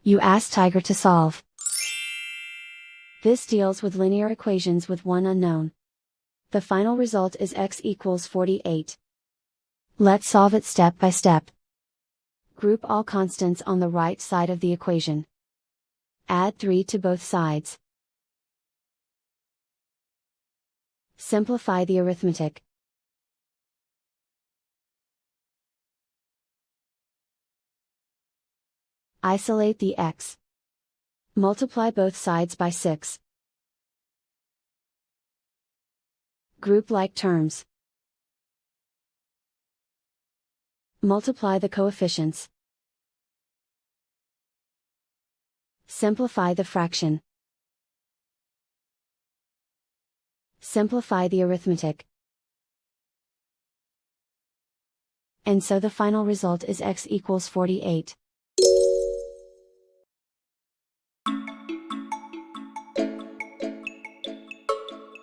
You ask Tiger to solve. This deals with linear equations with one unknown. The final result is x equals 48. Let's solve it step by step. Group all constants on the right side of the equation. Add 3 to both sides. Simplify the arithmetic. Isolate the x. Multiply both sides by 6. Group like terms. Multiply the coefficients. Simplify the fraction. Simplify the arithmetic. And so the final result is x equals 48.